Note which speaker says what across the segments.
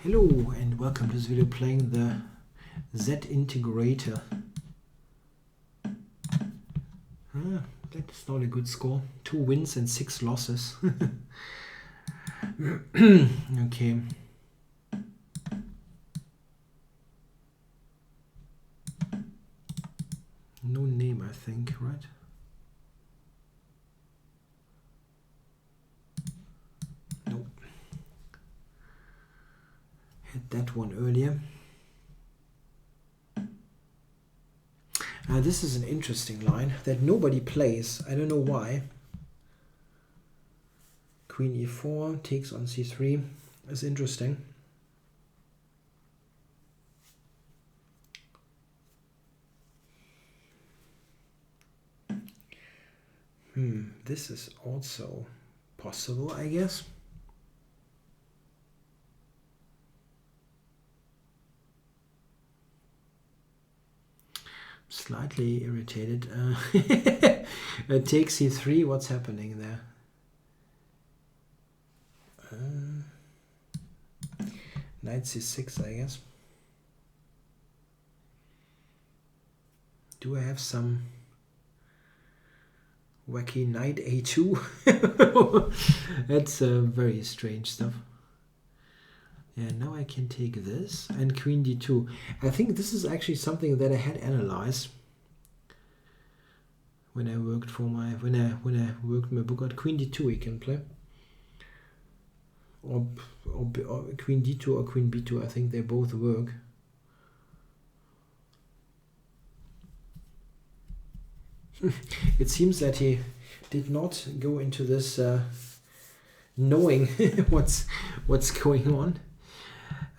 Speaker 1: Hello and welcome to this video playing the Z Integrator. That's not a good score. 2 wins and 6 losses. Okay. No name, I think, right? Nope. Had that one earlier. This is an interesting line that nobody plays. I don't know why. Queen e4 takes on c3 is interesting. This is also possible, I guess. Slightly irritated. Take c3, what's happening there? Knight c6, I guess. Do I have some wacky knight a2? That's very strange stuff. Yeah, now I can take this and queen d2. I think this is actually something that I had analyzed when I worked for my when I worked my book out. Queen d2 we can play, or queen d2 or queen b2. I think they both work. It seems that he did not go into this knowing what's going on.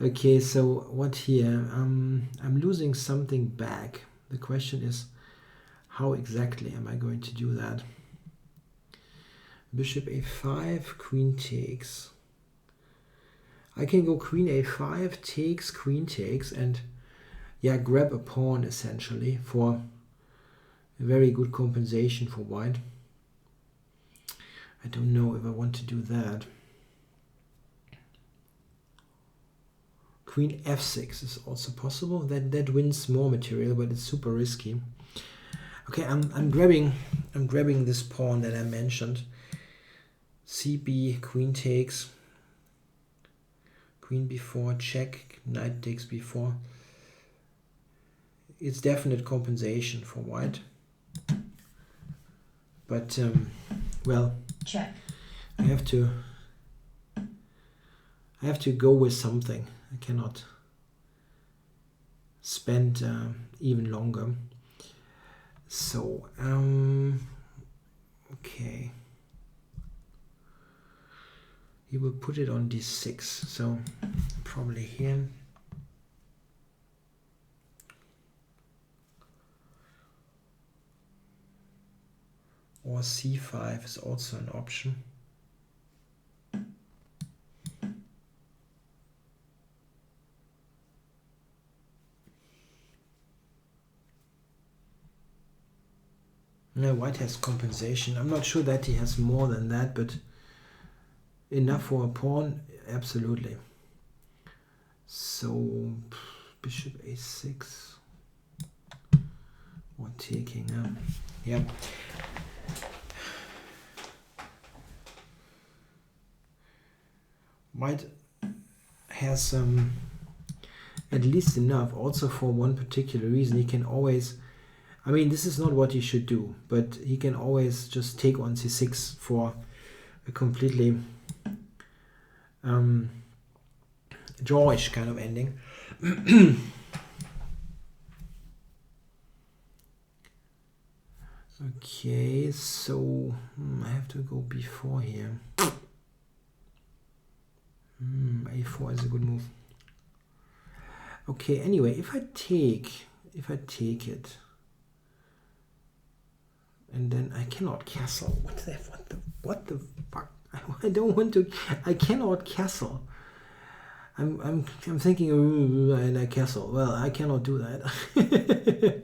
Speaker 1: Okay, so what here? I'm losing something back. The question is, how exactly am I going to do that? Bishop a5, queen takes. I can go queen a5, takes, queen takes, and yeah, grab a pawn essentially for a very good compensation for white. I don't know if I want to do that. Queen f6 is also possible. That wins more material, but it's super risky. Okay, I'm grabbing this pawn that I mentioned. cb, queen takes, queen b4, check, knight takes b4. It's definite compensation for white. But well,
Speaker 2: check.
Speaker 1: I have to go with something. I cannot spend even longer. So, okay. He will put it on d6, so probably here. Or c5 is also an option. No, white has compensation. I'm not sure that he has more than that, but enough for a pawn, absolutely. So bishop a6 or taking. Yeah. White has at least enough also for one particular reason. He can always, I mean, this is not what he should do, but he can always just take on c6 for a completely drawish kind of ending. Okay, so I have to go b4 here. A4 is a good move. Okay, anyway, if I take it, and then I cannot castle. What the fuck? I don't want to. I cannot castle. I'm thinking, and I castle. Well, I cannot do that.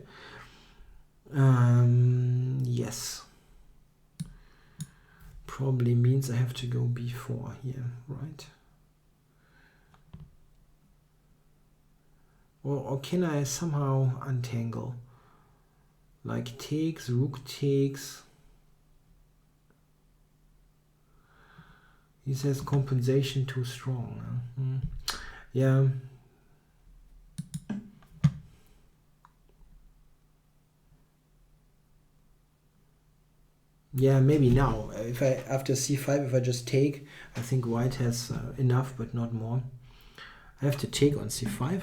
Speaker 1: Yes. Probably means I have to go b4 here, right? Or can I somehow untangle? Like takes, rook takes. He says compensation too strong. Yeah. Yeah, maybe now. If I after c5, if I just take, I think white has enough, but not more. I have to take on c5,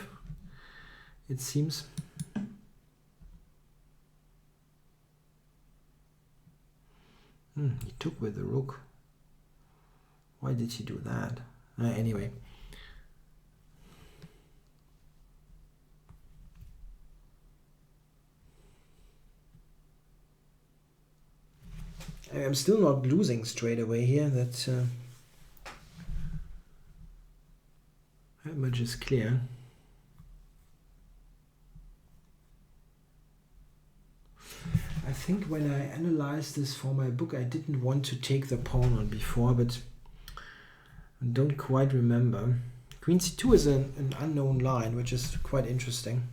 Speaker 1: it seems. He took with the rook. Why did he do that? Anyway. I'm still not losing straight away here. That much is clear. I think when I analyzed this for my book, I didn't want to take the pawn on b4, but I don't quite remember. Queen c2 is an unknown line, which is quite interesting.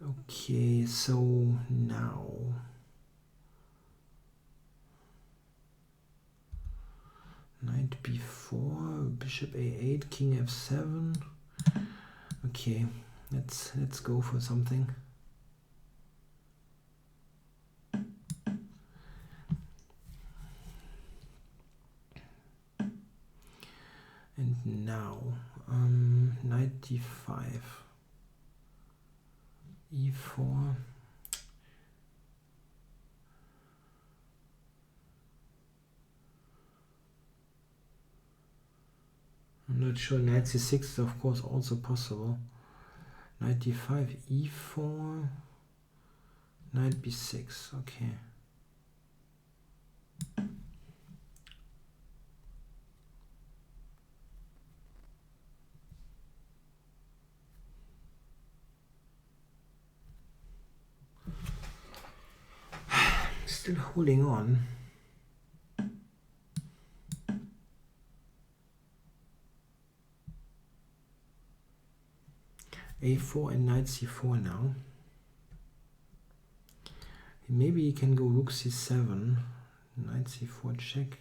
Speaker 1: Okay, so now knight b4, bishop a8, king f7. Okay, let's go for something. And now knight d5, e4. I'm not sure. Knight c6 is of course also possible. Knight d5, e4, knight b6. Okay. Still holding on. a4 and knight c4 now. Maybe he can go rook c7, knight c4 check.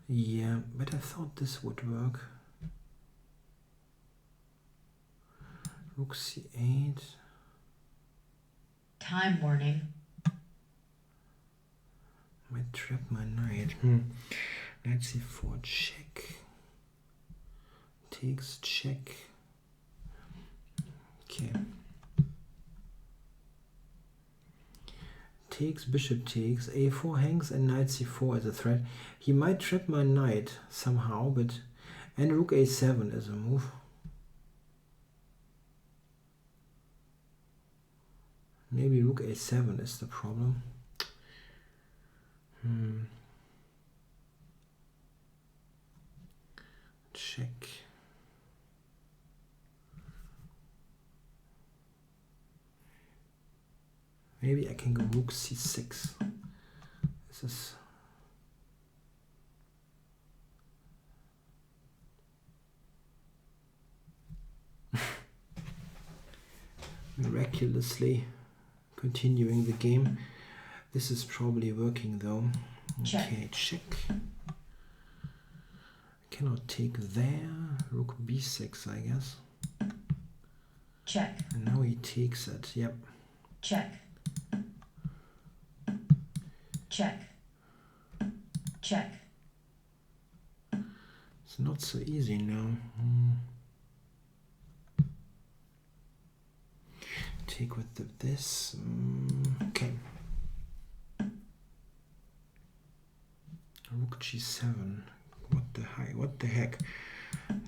Speaker 1: Yeah, but I thought this would work. Rook c8.
Speaker 2: Time warning.
Speaker 1: Might trap my knight. Knight c4 check. Takes check. Okay. Takes, bishop takes, a4 hangs, and knight c4 is a threat. He might trap my knight somehow, but and rook a7 is a move. Maybe rook a7 is the problem. Check. Maybe I can go rook c6. This is miraculously continuing the game. This is probably working though. Okay, check. Cannot take there. Rook b6, I guess.
Speaker 2: Check.
Speaker 1: And now he takes it. Yep.
Speaker 2: Check. Check. Check.
Speaker 1: It's not so easy now. Take with this. Okay. Rook g7. What the heck?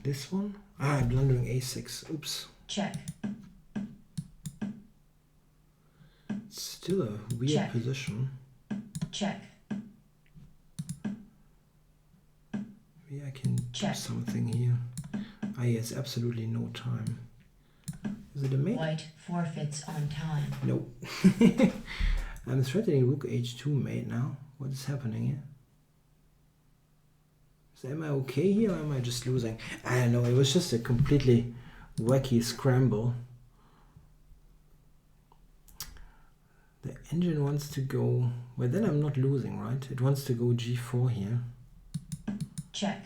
Speaker 1: This one? I'm blundering a6. Oops.
Speaker 2: Check.
Speaker 1: It's still a weird
Speaker 2: Check.
Speaker 1: position.
Speaker 2: Check.
Speaker 1: Maybe I can
Speaker 2: Check.
Speaker 1: do something here. He has absolutely no time. Is it a mate?
Speaker 2: White forfeits on time.
Speaker 1: Nope. I'm threatening rook h2 mate now. What is happening here? Am I okay here or am I just losing? I don't know, it was just a completely wacky scramble. The engine wants to go, well then I'm not losing, right? It wants to go g4 here.
Speaker 2: Check.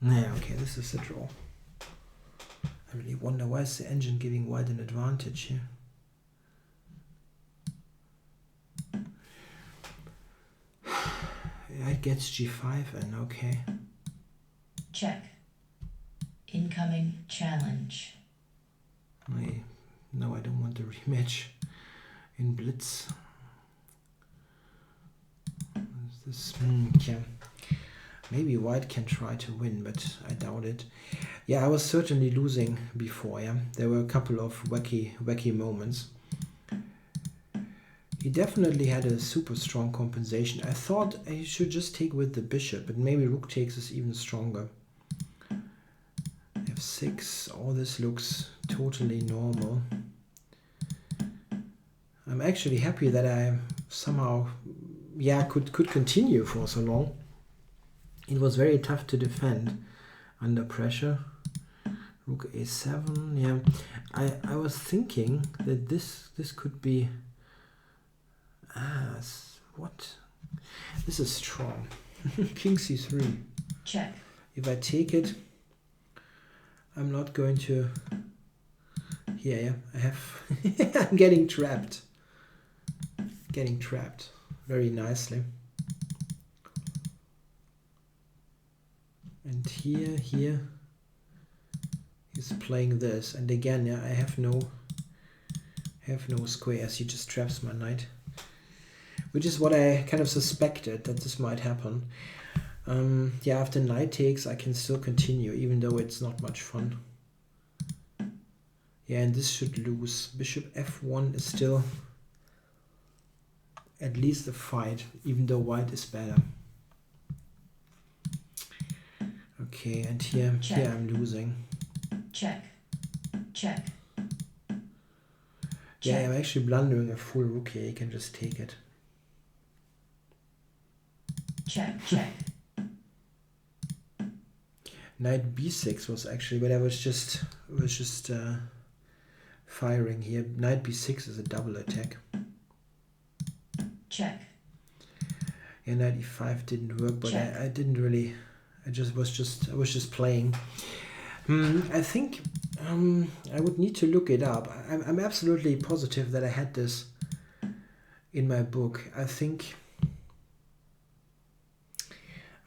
Speaker 1: Yeah, okay, this is a draw. I really wonder why is the engine giving white an advantage here. It gets g5 and okay.
Speaker 2: Check. Incoming challenge.
Speaker 1: No, I don't want the rematch in Blitz. This, yeah. Maybe white can try to win, but I doubt it. Yeah, I was certainly losing before, yeah. There were a couple of wacky moments. He definitely had a super strong compensation. I thought I should just take with the bishop, but maybe rook takes is even stronger. f6, all this looks totally normal. I'm actually happy that I somehow, yeah, could continue for so long. It was very tough to defend under pressure. Rook a7, yeah. I was thinking that this could be, what? This is strong. King c3.
Speaker 2: Check.
Speaker 1: If I take it, I'm not going to, yeah, I have, I'm getting trapped. Getting trapped very nicely. And here he's playing this, and again, yeah, I have no squares. He just traps my knight, which is what I kind of suspected that this might happen. Yeah, after knight takes, I can still continue, even though it's not much fun. Yeah, and this should lose. Bishop f1 is still at least a fight, even though white is better. Okay, and here I'm losing.
Speaker 2: Check. Check.
Speaker 1: Yeah, I'm actually blundering a full rook here. You can just take it.
Speaker 2: Check. Check.
Speaker 1: Knight b6 was actually, but I was just firing here. Knight b6 is a double attack.
Speaker 2: Check.
Speaker 1: Yeah, knight e5 didn't work, but I didn't really. I was just playing. I think I would need to look it up. I'm absolutely positive that I had this in my book. I think,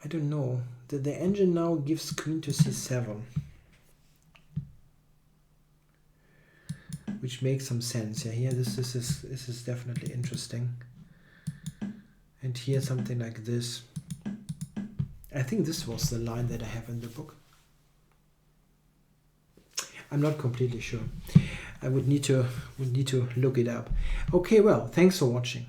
Speaker 1: I don't know, the engine now gives queen to c7, which makes some sense. Yeah, here this is definitely interesting. And here something like this. I think this was the line that I have in the book. I'm not completely sure. I would need to look it up. Okay, well, thanks for watching.